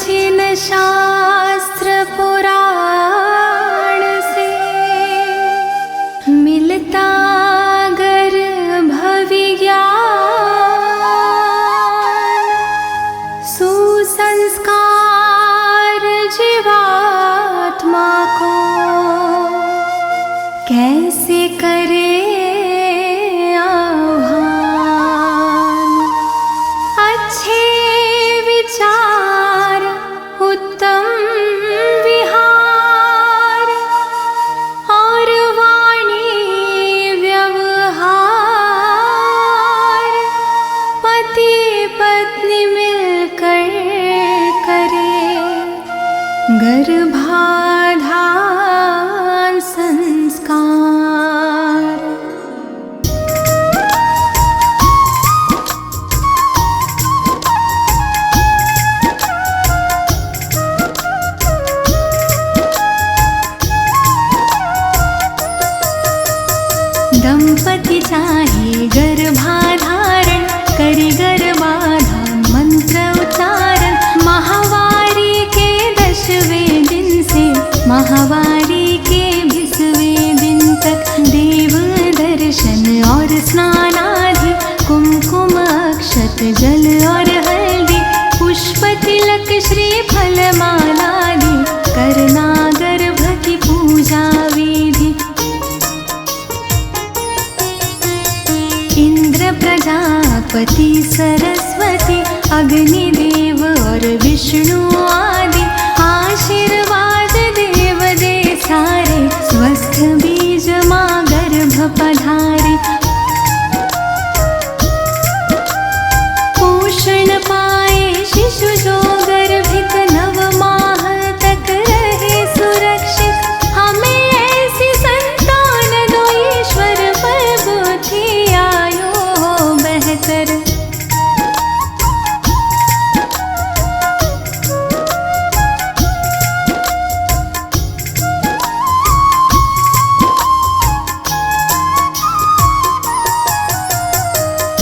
प्राचीन शास्त्र पुराण से मिलता गर्भ विज्ञान, सुसंस्कार जीवात्मा को कैसे करे आह्वान। अच्छे विचार उत्तम विहार और वाणी व्यवहार, पति पत्नी मिलकर करे गर्भाधान संस्कार। दंपति चाहे गर्भाधारण, करी गर्भाधान मंत्र उच्चारण। माहवारी के 10वें दिन से माहवारी के 20वें दिन तक देव दर्शन और स्नान आदि, कुमकुम अक्षत जल और हल्दी, पुष्प तिलक श्रीफल मालादि, करना गर्भ की पूजा विधि। इंद्र प्रजापति सरस्वती अग्निदेव और विष्णु आदि, आशीर्वाद देव दे सारे, स्वस्थ बीज माँ गर्भ पधारे। पोषण पाए शिशु जो गर्भित, 9 माह तक रहे सुरक्षित। हमें ऐसी संतान दो ईश्वर, पर बुद्धि आयो हो बेहतर।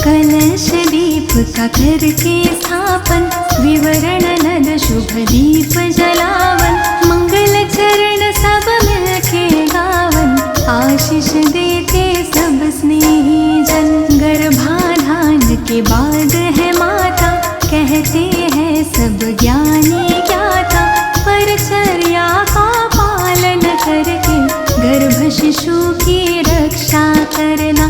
कलश दीप का करके स्थापन, विवरण नद शुभ दीप जलावन। मंगल चरण सब मिलके गावन, आशीष देते सब स्नेही जन। गर्भाधान के बाद है माता, कहते हैं सब ज्ञानी ज्ञाता। परिचर्या का पालन करके गर्भ शिशु की रक्षा करना।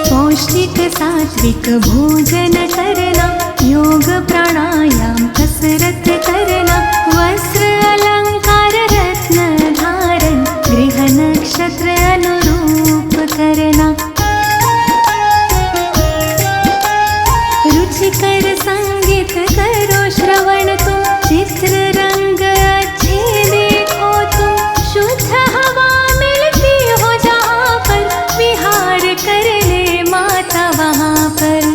पौष्टिक सात्विक भोजन करना, योग प्राणायाम कसरत करना। वस्त्र अलंकार रत्न धारण, गृह नक्षत्र अनुरूप करना। रुचिकर संगीत करो श्रवण तुम, चित्र रंग अच्छे देखो तुम। शुद्ध हवा मिलती हो जहाँ पर, विहार कर ले माता वहाँ पर।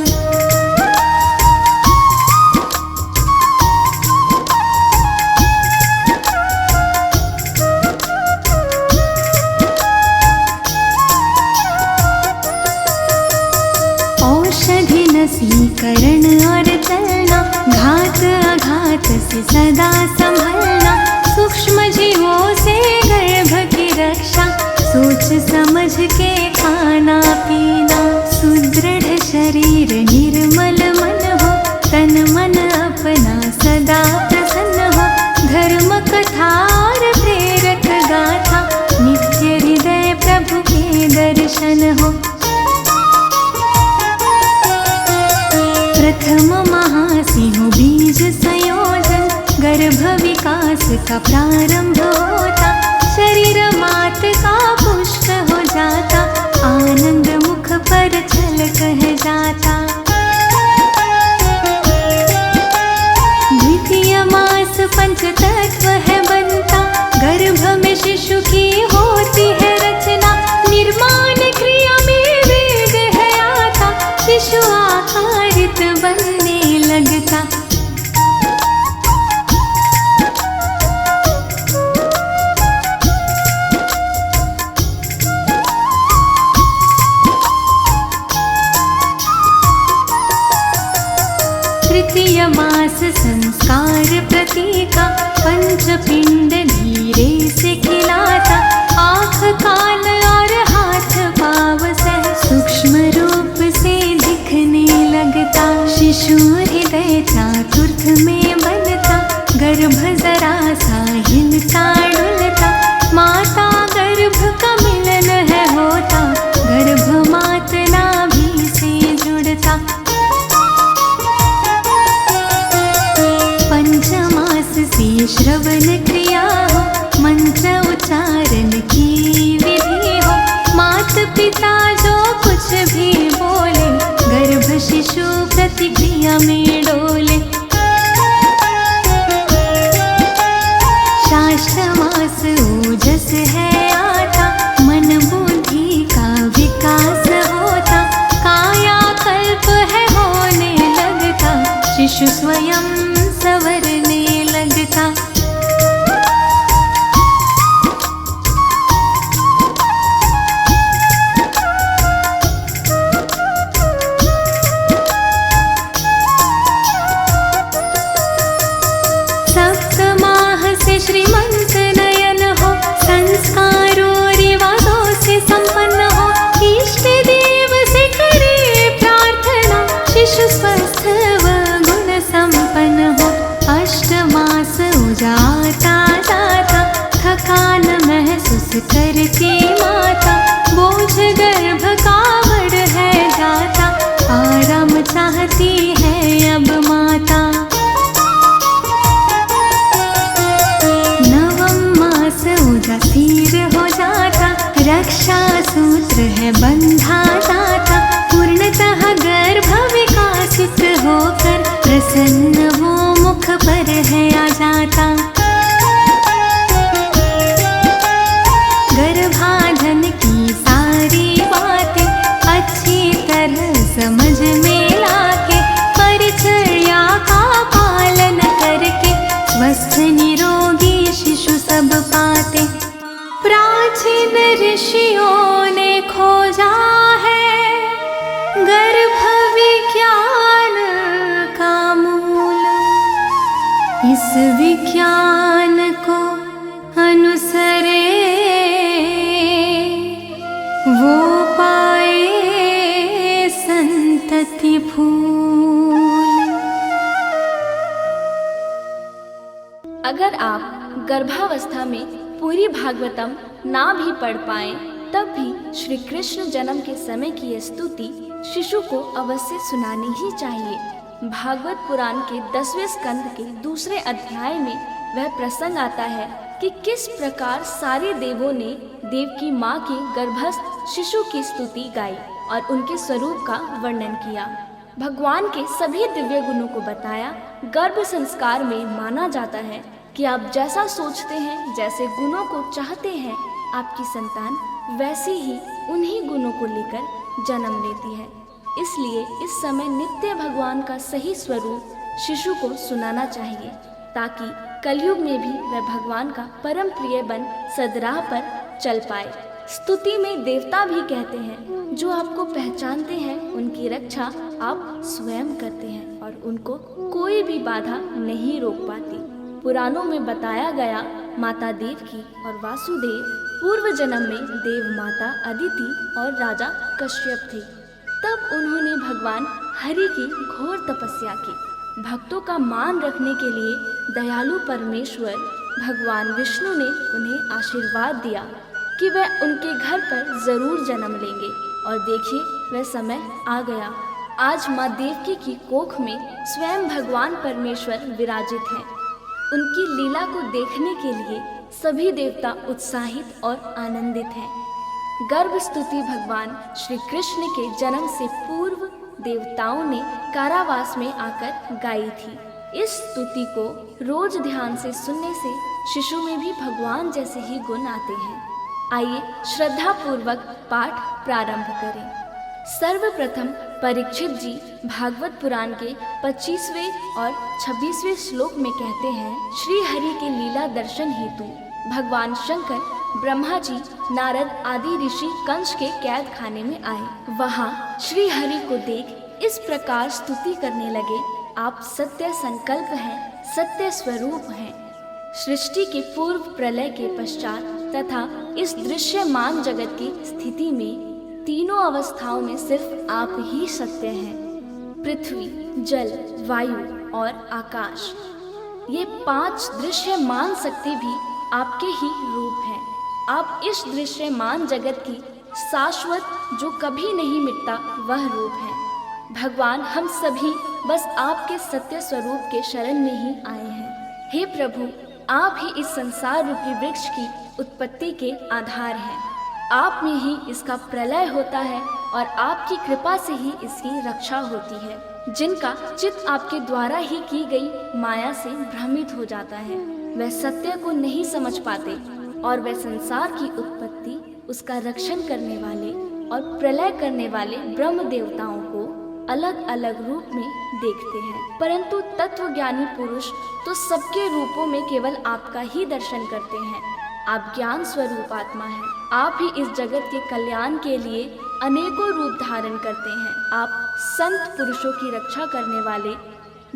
औषधि नसीकरण और चलना, घात अघात से सदा संभलना। सूक्ष्म जीवों से गर्भ की रक्षा, सोच समझ के खाना पीना। सुदृढ़ शरीर निर्मल मन हो, तन मन अपना सदा प्रसन्न हो। धर्म कथा और प्रेरक गाथा, नित्य हृदय प्रभु के दर्शन हो। प्रथम महासिंह बीज संयोजन, गर्भ विकास का प्रारंभ होता। शरीर मात का पुष्ट हो जाता, आनंद मुख पर छलक है जाता। द्वितीय मास पंचतत्व है बनता, गर्भ में शिशु की होती है रचना। निर्माण क्रिया में वेग है आता, शिशु आकारित बनने लगता। तृतीय मास संस्कार प्रतीका, पंचपिंड धीरे से खिलाता, आँख कान और हाथ पाँव सह सूक्ष्म रूप से दिखने लगता। शिशु हृदय चतुर्थ में बनता, गर्भ जरा सा हिलता डुलता, माता गर्भ का मिलन है होता, गर्भ मात नाभि से जुड़ता। पंचमास से श्रवण क्रिया हो, मंत्र उच्चारण की विधि हो, मात पिता जो कुछ भी बोले, गर्भ शिशु प्रतिक्रिया में डोले। षष्ठ मास ओजस है आता, मन बुद्धि का विकास होता, काया कल्प है होने लगता, शिशु स्वयं संवरने लगता। सप्तमाह से श्रीमंत नयन हो, संस्कारों रिवाजों से संपन्न हो, इष्ट देव से करे प्रार्थना, शिशु स्वस्थ व गुण संपन्न हो। अष्टमास उजाता जाता, थकान महसूस करती माता, बोझ गर्भ का बढ़ है जाता, आराम चाहती है अब माता। स्थिर हो जाता, रक्षा सूत्र है बंधा जाता, पूर्णतः गर्भ विकासित होकर प्रसन्न वो मुख पर है आ जाता। गर्भाधान की सारी बातें अच्छी तरह समझ में लाके, परिचर्या का पालन करके, स्वस्थ निरोगी शिशु सब पाते। प्राचीन ऋषियों ने खोजा है गर्भ विज्ञान का मूल, इस विज्ञान को अनुसरे वो पाए संतति फूल। अगर आप गर्भावस्था में पूरी भागवतम ना भी पढ़ पाएं, तब भी श्री कृष्ण जन्म के समय की यह स्तुति शिशु को अवश्य सुनानी ही चाहिए। भागवत पुराण के 10वें स्कंद के दूसरे अध्याय में वह प्रसंग आता है कि किस प्रकार सारे देवों ने देव की माँ के गर्भस्थ शिशु की स्तुति गाई और उनके स्वरूप का वर्णन किया। भगवान के सभी दिव्य गुणों को बताया। गर्भ संस्कार में माना जाता है कि आप जैसा सोचते हैं, जैसे गुणों को चाहते हैं, आपकी संतान वैसे ही उन्हीं गुणों को लेकर जन्म लेती है। इसलिए इस समय नित्य भगवान का सही स्वरूप शिशु को सुनाना चाहिए, ताकि कलयुग में भी वह भगवान का परम प्रिय बन सदराह पर चल पाए। स्तुति में देवता भी कहते हैं, जो आपको पहचानते हैं उनकी रक्षा आप स्वयं करते हैं और उनको कोई भी बाधा नहीं रोक पाती। पुराणों में बताया गया माता देवकी और वासुदेव पूर्व जन्म में देव माता अदिति और राजा कश्यप थे। तब उन्होंने भगवान हरि की घोर तपस्या की। भक्तों का मान रखने के लिए दयालु परमेश्वर भगवान विष्णु ने उन्हें आशीर्वाद दिया कि वह उनके घर पर जरूर जन्म लेंगे, और देखिए वह समय आ गया। आज माँ देवकी की कोख में स्वयं भगवान परमेश्वर विराजित हैं। उनकी लीला को देखने के लिए सभी देवता उत्साहित और आनंदित हैं। गर्भ स्तुति भगवान श्री कृष्ण के जन्म से पूर्व देवताओं ने कारावास में आकर गाई थी। इस स्तुति को रोज ध्यान से सुनने से शिशु में भी भगवान जैसे ही गुण आते हैं। आइए श्रद्धा पूर्वक पाठ प्रारंभ करें। सर्वप्रथम परीक्षित जी भागवत पुराण के 25वें और 26वें श्लोक में कहते हैं, श्री हरि के लीला दर्शन हेतु भगवान शंकर, ब्रह्मा जी, नारद आदि ऋषि कंस के कैद खाने में आए। वहाँ श्री हरि को देख इस प्रकार स्तुति करने लगे, आप सत्य संकल्प हैं, सत्य स्वरूप हैं। सृष्टि के पूर्व, प्रलय के पश्चात तथा इस दृश्यमान जगत की स्थिति में तीनों अवस्थाओं में सिर्फ आप ही सत्य हैं। पृथ्वी, जल, वायु और आकाश, ये 5 दृश्यमान शक्ति भी आपके ही रूप हैं। आप इस दृश्यमान जगत की शाश्वत, जो कभी नहीं मिटता, वह रूप है। भगवान, हम सभी बस आपके सत्य स्वरूप के शरण में ही आए हैं। हे प्रभु, आप ही इस संसार रूपी वृक्ष की उत्पत्ति के आधार हैं। आप में ही इसका प्रलय होता है और आपकी कृपा से ही इसकी रक्षा होती है। जिनका चित्त आपके द्वारा ही की गई माया से भ्रमित हो जाता है, वह सत्य को नहीं समझ पाते और वह संसार की उत्पत्ति, उसका रक्षण करने वाले और प्रलय करने वाले ब्रह्म देवताओं को अलग अलग रूप में देखते हैं। परंतु तत्वज्ञानी पुरुष तो सबके रूपों में केवल आपका ही दर्शन करते हैं। आप ज्ञान स्वरूप आत्मा हैं। आप ही इस जगत के कल्याण के लिए अनेकों रूप धारण करते हैं। आप संत पुरुषों की रक्षा करने वाले,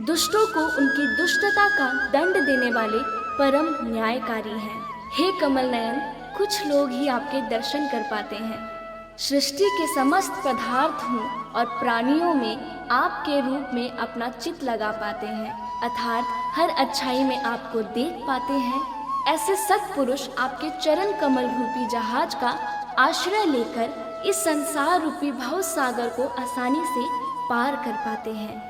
दुष्टों को उनकी दुष्टता का दंड देने वाले परम न्यायकारी हैं। हे कमल नयन, कुछ लोग ही आपके दर्शन कर पाते हैं। सृष्टि के समस्त पदार्थों और प्राणियों में आपके रूप में अपना चित्त लगा पाते हैं, अर्थात हर अच्छाई में आपको देख पाते हैं। ऐसे सत्पुरुष आपके चरण कमल रूपी जहाज का आश्रय लेकर इस संसार रूपी भव सागर को आसानी से पार कर पाते हैं।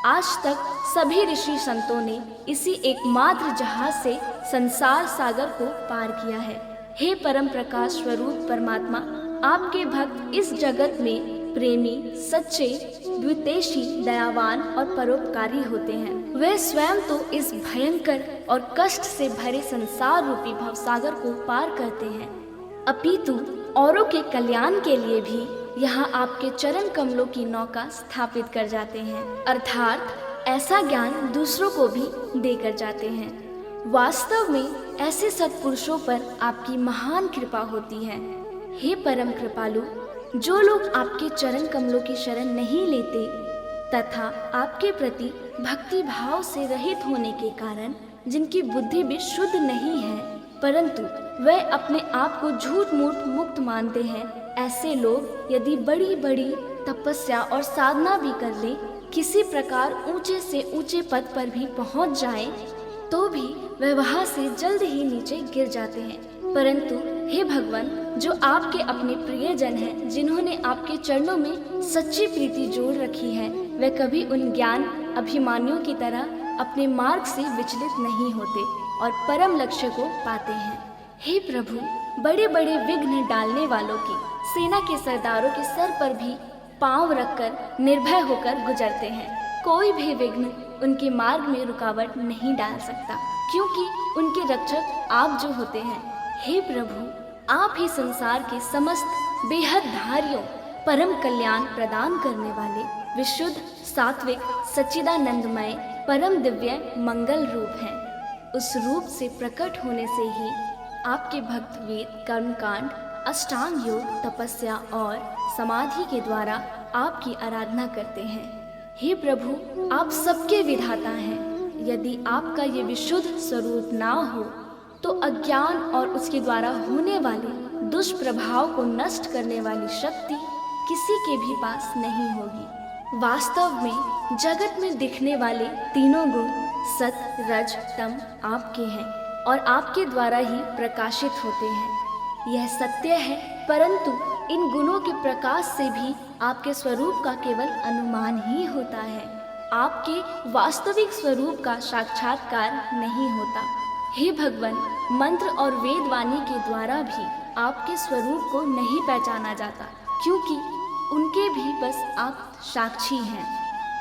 आज तक सभी ऋषि संतों ने इसी एकमात्र जहाज से संसार सागर को पार किया है। हे परम प्रकाश स्वरूप परमात्मा, आपके भक्त इस जगत में प्रेमी, सच्चे, द्वितेशी, दयावान और परोपकारी होते हैं। वे स्वयं तो इस भयंकर और कष्ट से भरे संसार रूपी भवसागर को पार करते हैं, अपितु औरों के कल्याण के लिए भी यहाँ आपके चरण कमलों की नौका स्थापित कर जाते हैं, अर्थात ऐसा ज्ञान दूसरों को भी देकर जाते हैं। वास्तव में ऐसे सत्पुरुषों पर आपकी महान कृपा होती है। हे परम कृपालु, जो लोग आपके चरण कमलों की शरण नहीं लेते तथा आपके प्रति भक्ति भाव से रहित होने के कारण जिनकी बुद्धि भी शुद्ध नहीं है, परंतु वे अपने आप को झूठ मूठ मुक्त मानते हैं, ऐसे लोग यदि बड़ी बड़ी तपस्या और साधना भी कर ले, किसी प्रकार ऊंचे से ऊंचे पद पर भी पहुंच जाए, तो भी वह वहां से जल्द ही नीचे गिर जाते हैं। परंतु हे भगवान, जो आपके अपने प्रियजन हैं, जिन्होंने आपके चरणों में सच्ची प्रीति जोड़ रखी है, वे कभी उन ज्ञान अभिमानियों की तरह अपने मार्ग से विचलित नहीं होते और परम लक्ष्य को पाते हैं। हे प्रभु, बड़े बड़े विघ्न डालने वालों की सेना के सरदारों के सर पर भी पांव रखकर निर्भय होकर गुजरते हैं। कोई भी विघ्न उनके मार्ग में रुकावट नहीं डाल सकता, क्योंकि उनके रक्षक आप जो होते हैं। हे प्रभु, आप ही संसार के समस्त बेहद धारियों परम कल्याण प्रदान करने वाले विशुद्ध, सात्विक, सच्चिदानंदमय, परम दिव्य मंगल रूप हैं। उस रूप से प्रकट होने से ही आपके भक्त वेद, कर्मकांड, अष्टांग योग, तपस्या और समाधि के द्वारा आपकी आराधना करते हैं। हे प्रभु, आप सबके विधाता हैं। यदि आपका ये विशुद्ध स्वरूप ना हो तो अज्ञान और उसके द्वारा होने वाले दुष्प्रभाव को नष्ट करने वाली शक्ति किसी के भी पास नहीं होगी। वास्तव में जगत में दिखने वाले तीनों गुण सत, रज, तम आपके हैं और आपके द्वारा ही प्रकाशित होते हैं। यह सत्य है, परंतु इन गुणों के प्रकाश से भी आपके स्वरूप का केवल अनुमान ही होता है। आपके वास्तविक स्वरूप का साक्षात्कार नहीं होता। हे भगवान, मंत्र और वेद वाणी के द्वारा भी आपके स्वरूप को नहीं पहचाना जाता, क्योंकि उनके भी बस आप साक्षी हैं।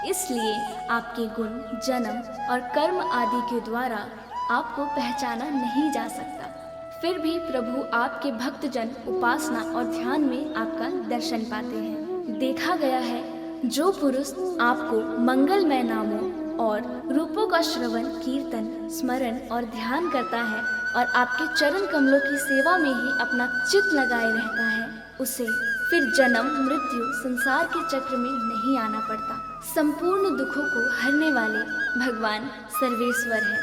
इसलिए आपके गुण, जन्म और कर्म आदि के द्वारा आपको पहचाना नहीं जा सकता। फिर भी प्रभु आपके भक्तजन उपासना और ध्यान में आपका दर्शन पाते हैं। देखा गया है, जो पुरुष आपको मंगलमय नामों और रूपों का श्रवण, कीर्तन, स्मरण और ध्यान करता है और आपके चरण कमलों की सेवा में ही अपना चित्त लगाए रहता है, उसे फिर जन्म मृत्यु संसार के चक्र में नहीं आना पड़ता। संपूर्ण दुखों को हरने वाले भगवान सर्वेश्वर हैं।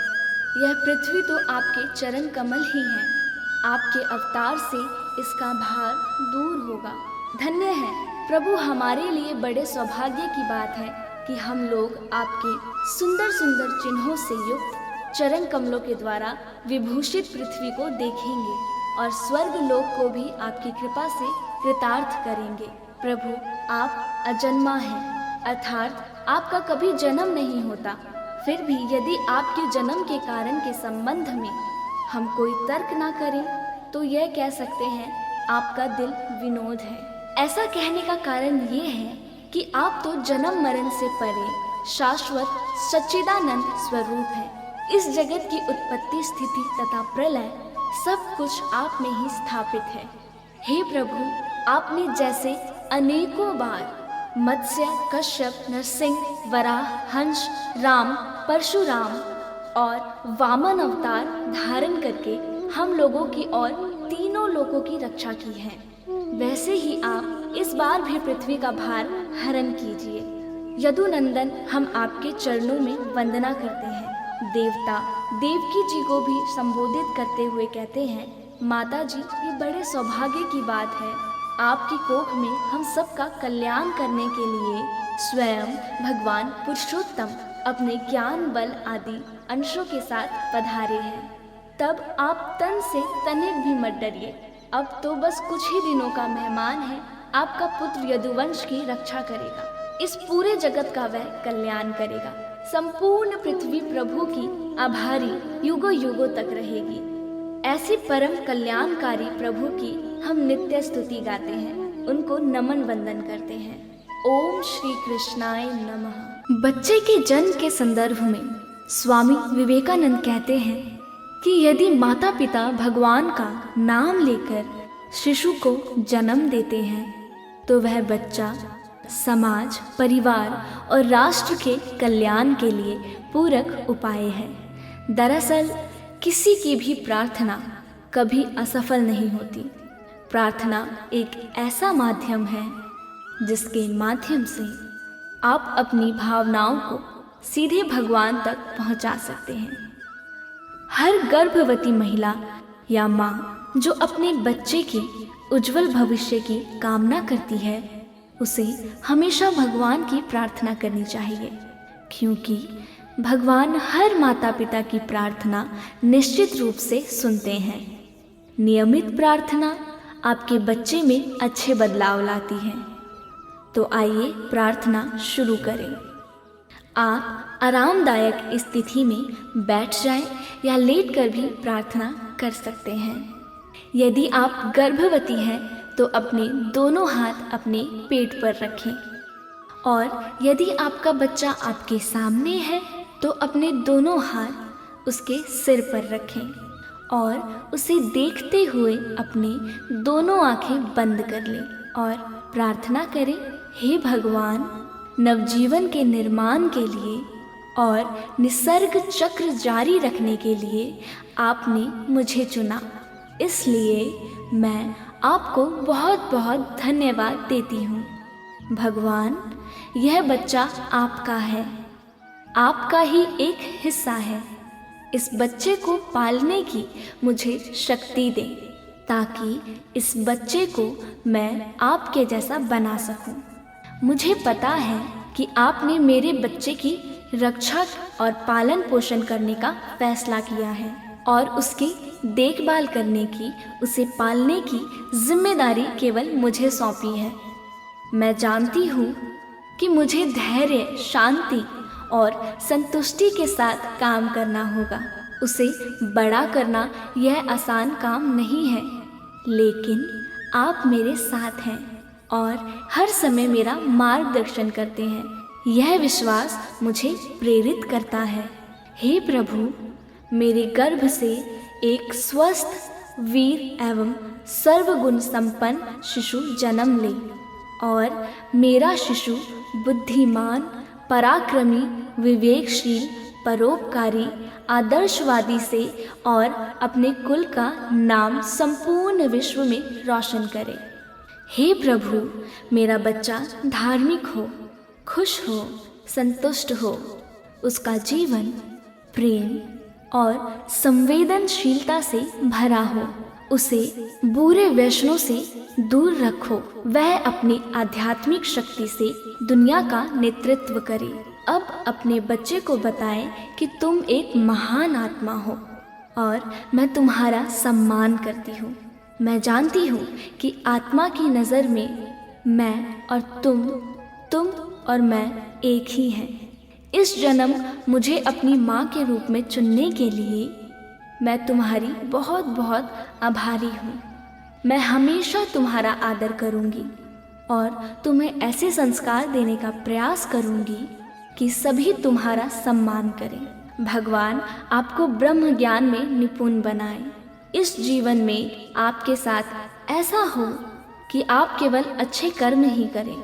यह पृथ्वी तो आपके चरण कमल ही हैं। आपके अवतार से इसका भार दूर होगा। धन्य है प्रभु, हमारे लिए बड़े सौभाग्य की बात है कि हम लोग आपके सुंदर सुंदर चिन्हों से युक्त चरण कमलों के द्वारा विभूषित पृथ्वी को देखेंगे और स्वर्ग लोक को भी आपकी कृपा से कृतार्थ करेंगे। प्रभु, आप अजन्मा हैं, अर्थात आपका कभी जन्म नहीं होता। फिर भी यदि आपके जन्म के कारण के संबंध में हम कोई तर्क ना करें तो यह कह सकते हैं आपका दिल विनोद है। ऐसा कहने का कारण ये है कि आप तो जन्म मरण से परे शाश्वत सच्चिदानंद स्वरूप हैं। इस जगत की उत्पत्ति, स्थिति तथा प्रलय सब कुछ आप में ही स्थापित है। हे प्रभु, आपने जैसे अनेकों बार मत्स्य, कश्यप, नरसिंह, वराह, हंस, राम, परशुराम और वामन अवतार धारण करके हम लोगों की और तीनों लोगों की रक्षा की है, वैसे ही आप इस बार भी पृथ्वी का भार हरण कीजिए। यदुनंदन, हम आपके चरणों में वंदना करते हैं। देवता देवकी जी को भी संबोधित करते हुए कहते हैं, माता जी, ये बड़े सौभाग्य की बात है। आपकी कोख में हम सबका कल्याण करने के लिए स्वयं भगवान पुरुषोत्तम अपने ज्ञान बल आदि अंशों के साथ पधारे हैं। तब आप तन से तनिक भी मत डरिए। अब तो बस कुछ ही दिनों का मेहमान है। आपका पुत्र यदुवंश की रक्षा करेगा। इस पूरे जगत का वह कल्याण करेगा। संपूर्ण पृथ्वी प्रभु की आभारी युगों युगों तक रहेगी। ऐसी परम कल्याणकारी प्रभु की हम नित्य स्तुति गाते हैं, उनको नमन वंदन करते हैं। ओम श्री कृष्णाय नमः। बच्चे के जन्म के संदर्भ में स्वामी विवेकानंद कहते हैं कि यदि माता पिता भगवान का नाम लेकर शिशु को जन्म देते हैं तो वह बच्चा समाज, परिवार और राष्ट्र के कल्याण के लिए पूरक उपाय है। दरअसल किसी की भी प्रार्थना कभी असफल नहीं होती। प्रार्थना एक ऐसा माध्यम है जिसके माध्यम से आप अपनी भावनाओं को सीधे भगवान तक पहुंचा सकते हैं। हर गर्भवती महिला या माँ जो अपने बच्चे के उज्जवल भविष्य की कामना करती है, उसे हमेशा भगवान की प्रार्थना करनी चाहिए, क्योंकि भगवान हर माता पिता की प्रार्थना निश्चित रूप से सुनते हैं। नियमित प्रार्थना आपके बच्चे में अच्छे बदलाव लाती है। तो आइए प्रार्थना शुरू करें। आप आरामदायक स्थिति में बैठ जाएं या लेटकर भी प्रार्थना कर सकते हैं। यदि आप गर्भवती हैं तो अपने दोनों हाथ अपने पेट पर रखें, और यदि आपका बच्चा आपके सामने है तो अपने दोनों हाथ उसके सिर पर रखें और उसे देखते हुए अपनी दोनों आंखें बंद कर लें और प्रार्थना करें, हे भगवान, नवजीवन के निर्माण के लिए और निसर्ग चक्र जारी रखने के लिए आपने मुझे चुना, इसलिए मैं आपको बहुत बहुत धन्यवाद देती हूँ। भगवान, यह बच्चा आपका है, आपका ही एक हिस्सा है। इस बच्चे को पालने की मुझे शक्ति दें ताकि इस बच्चे को मैं आपके जैसा बना सकूं। मुझे पता है कि आपने मेरे बच्चे की रक्षा और पालन पोषण करने का फैसला किया है और उसकी देखभाल करने की, उसे पालने की जिम्मेदारी केवल मुझे सौंपी है। मैं जानती हूँ कि मुझे धैर्य, शांति और संतुष्टि के साथ काम करना होगा। उसे बड़ा करना यह आसान काम नहीं है, लेकिन आप मेरे साथ हैं और हर समय मेरा मार्गदर्शन करते हैं। यह विश्वास मुझे प्रेरित करता है। हे प्रभु, मेरे गर्भ से एक स्वस्थ, वीर एवं सर्वगुण संपन्न शिशु जन्म ले और मेरा शिशु बुद्धिमान, पराक्रमी, विवेकशील, परोपकारी, आदर्शवादी से और अपने कुल का नाम संपूर्ण विश्व में रोशन करे। हे प्रभु, मेरा बच्चा धार्मिक हो, खुश हो, संतुष्ट हो, उसका जीवन प्रेम और संवेदनशीलता से भरा हो। उसे बुरे व्यसनों से दूर रखो। वह अपनी आध्यात्मिक शक्ति से दुनिया का नेतृत्व करे। अब अपने बच्चे को बताएं कि तुम एक महान आत्मा हो और मैं तुम्हारा सम्मान करती हूँ। मैं जानती हूँ कि आत्मा की नज़र में मैं और तुम और मैं एक ही हैं। इस जन्म मुझे अपनी माँ के रूप में चुनने के लिए मैं तुम्हारी बहुत बहुत आभारी हूँ। मैं हमेशा तुम्हारा आदर करूँगी और तुम्हें ऐसे संस्कार देने का प्रयास करूँगी कि सभी तुम्हारा सम्मान करें। भगवान आपको ब्रह्म ज्ञान में निपुण बनाए। इस जीवन में आपके साथ ऐसा हो कि आप केवल अच्छे कर्म ही करें।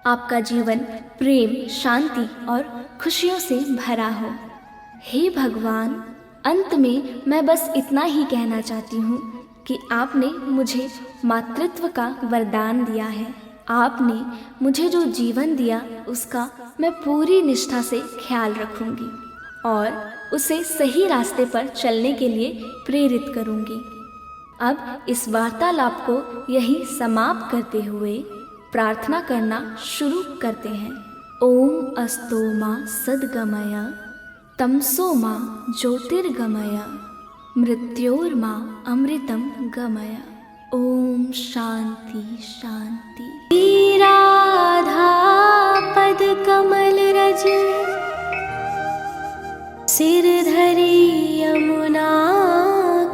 आपका जीवन प्रेम, शांति और खुशियों से भरा हो। हे भगवान, अंत में मैं बस इतना ही कहना चाहती हूँ कि आपने मुझे मातृत्व का वरदान दिया है। आपने मुझे जो जीवन दिया उसका मैं पूरी निष्ठा से ख्याल रखूँगी और उसे सही रास्ते पर चलने के लिए प्रेरित करूँगी। अब इस वार्तालाप को यही समाप्त करते हुए प्रार्थना करना शुरू करते हैं। ओम अस्तो मा सद्गमय, तमसो मा ज्योतिर्गमय, मृत्योर्मा अमृतम गमय। ओम शांति शांति। राधा पद कमल रज, सिर धरी यमुना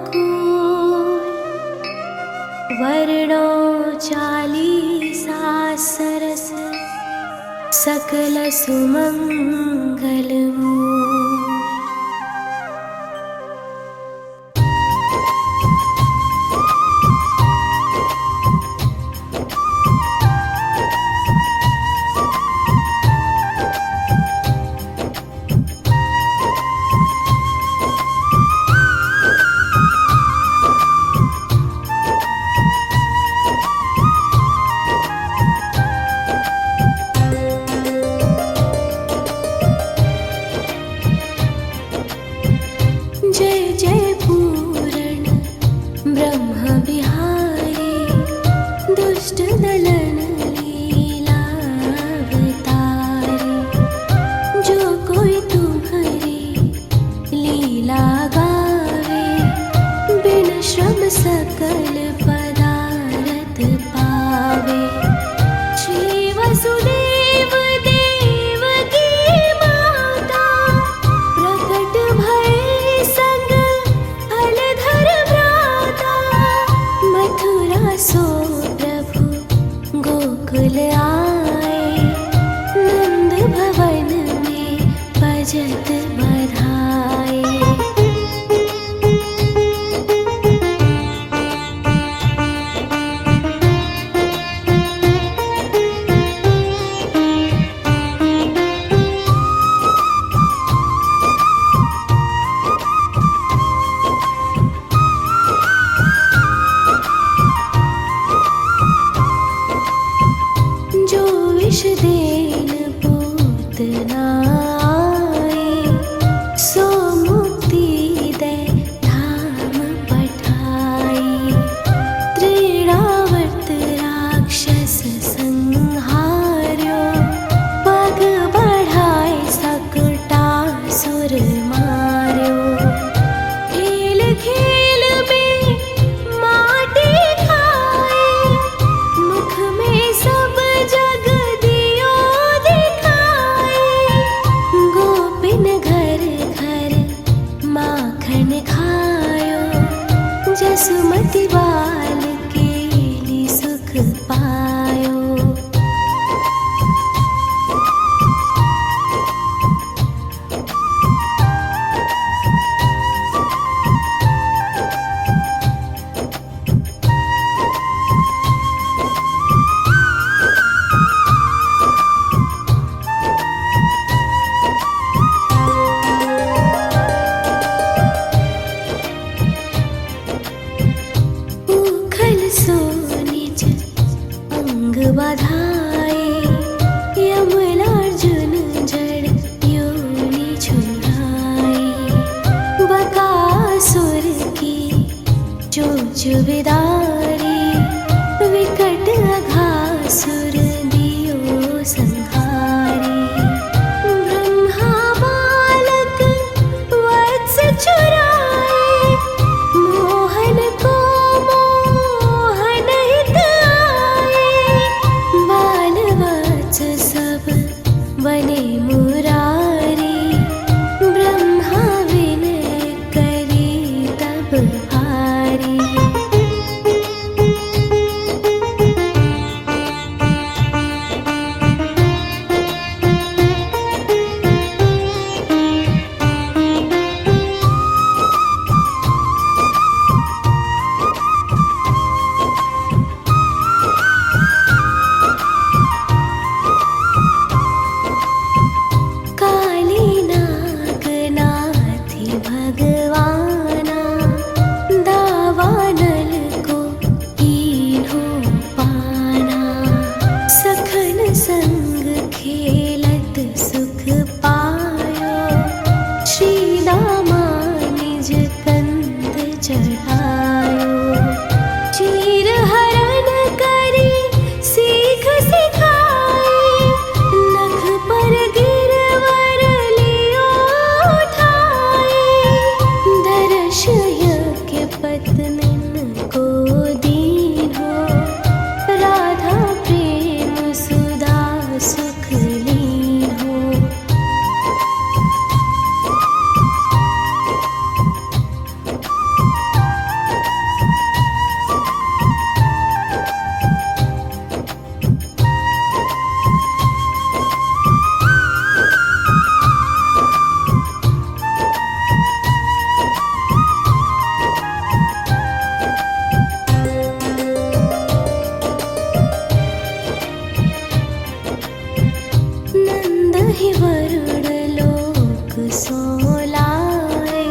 कूल, वर्णो चालीसा सरस, सकल सुमंगल मूल। संहारी। ब्रह्मा बालक वत्स चुराए, मोहन को मोहन हित आए। बाल वत्स सब बने मुरारी, ब्रह्मा विनय करे तब भारी। काली नागनाथी भगवाना, दावानल को कीन्हो पाना। सखन संग खेलत सुख पायो, श्री दामा निज कंद चढ़ायो। चीर हरण करी सीख सिखाए, नख पर गिरवर लियो उठाए। दर्श यज्ञ पत्निन को दीन्हो, राधा प्रेम सुधा सुख लीन्हो। नंद ही वरुण लोक सोलाए,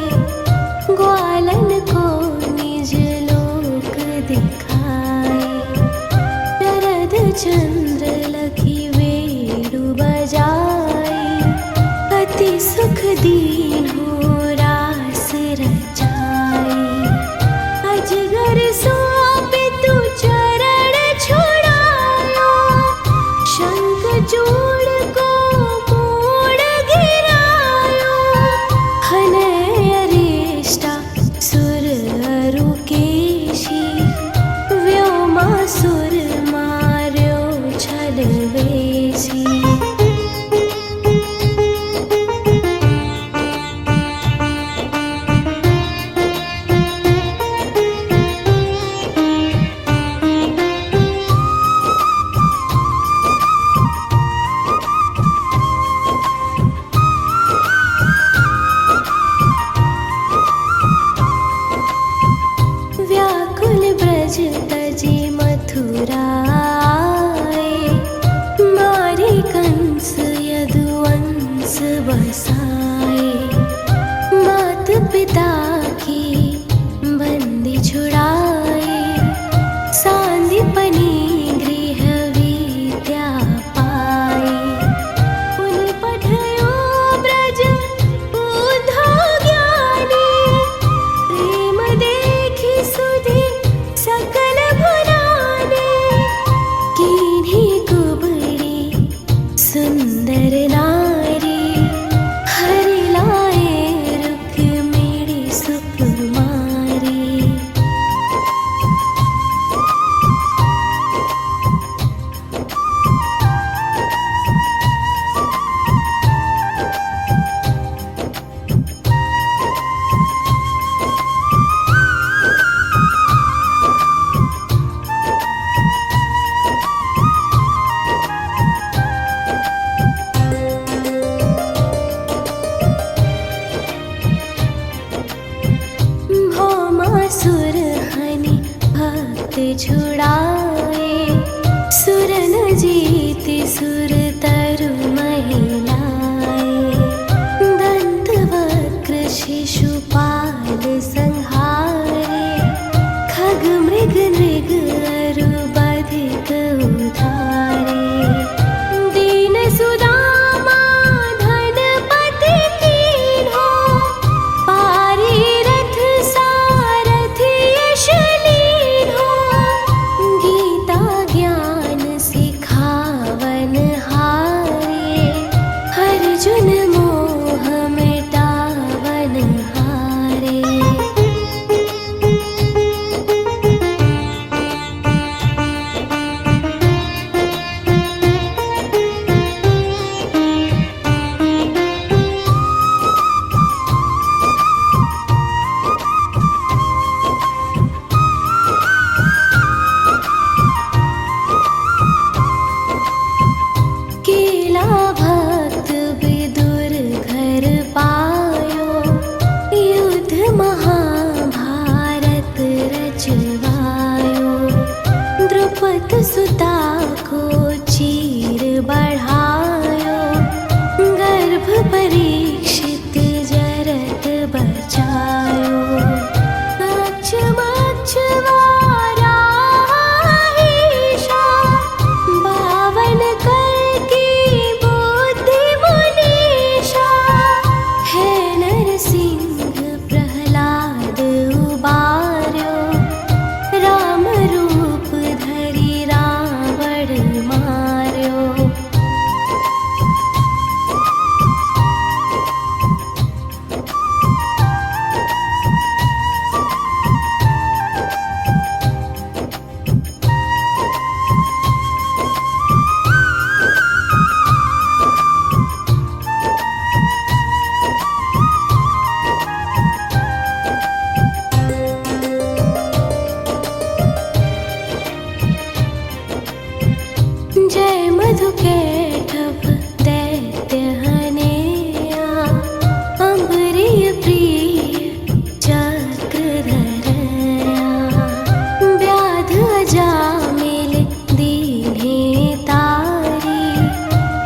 ग्वालन को निज लोक दिखाए। शरद चंद्र लखी वेणु बजाए, अति सुख दीन्हो रास रचाए। अजगर सोपे तु चरण छुड़ायो, शंख चूड़ को मूड़ गिरायो। हनय अरिष्टा सुर अरुकेशी, व्योमासुर मार्यो छल वेशी। व्याकुल ब्रज तजी मथुरा आए, मारे कंस यदुवंश बसाए। मात पिता की बंदी छुड़ाए, सांदीपनि गृह विद्या पाए। पुनि पठयो ब्रज बुद्धो ज्ञानी, प्रेम देखि सुधि सकल भुलाने। कीन्ही कुबड़ी सुंदर नारी, हरि लाए रुक्मिणी सुकुमारी।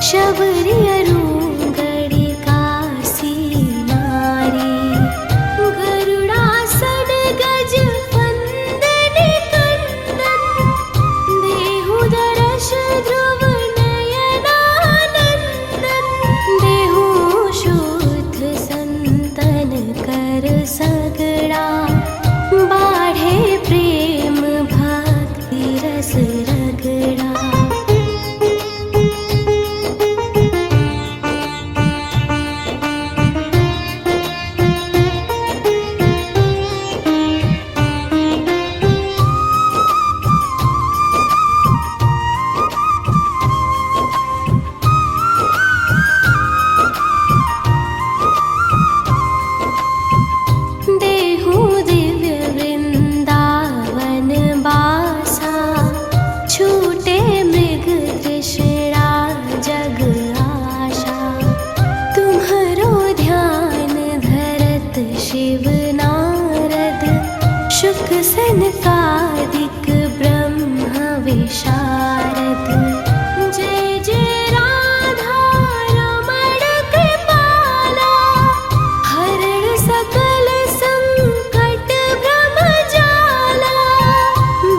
शबरी अरुंगड़ी कासी नारी, गरुड़ा सड गज वंदन कंदन, देहु दरश ध्रुव नयनानंदन, देहु शुद्ध संतन कर सगड़ा, बाढ़े प्रेम भक्ति रस रगड़ा। देहु दिव्य वृंदावन बासा, छूटे मृग तृष्णा जग आशा, तुम्हरो ध्यान धरत शिव नारद, शुक सनकादिक ब्रह्म विशारद। जय जय राधा रमण कृपाला, हरण सकल संकट भ्रम जाला,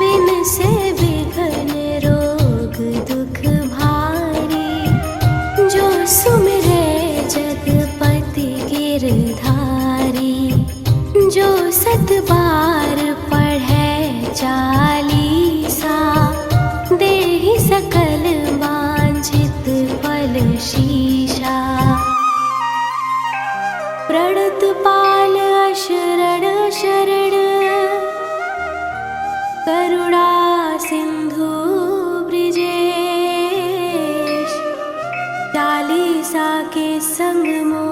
बिन से विघ्न रोग दुख भारी, जो सुमिरे जगपति गिरधारी, जो सत बार पढ़े चालीसा, देहि सकल वांछित फल शीशा। प्रणत पाल अशरण शरण, करुणा सिंधु ब्रिजेश, चालीसा के संग मोह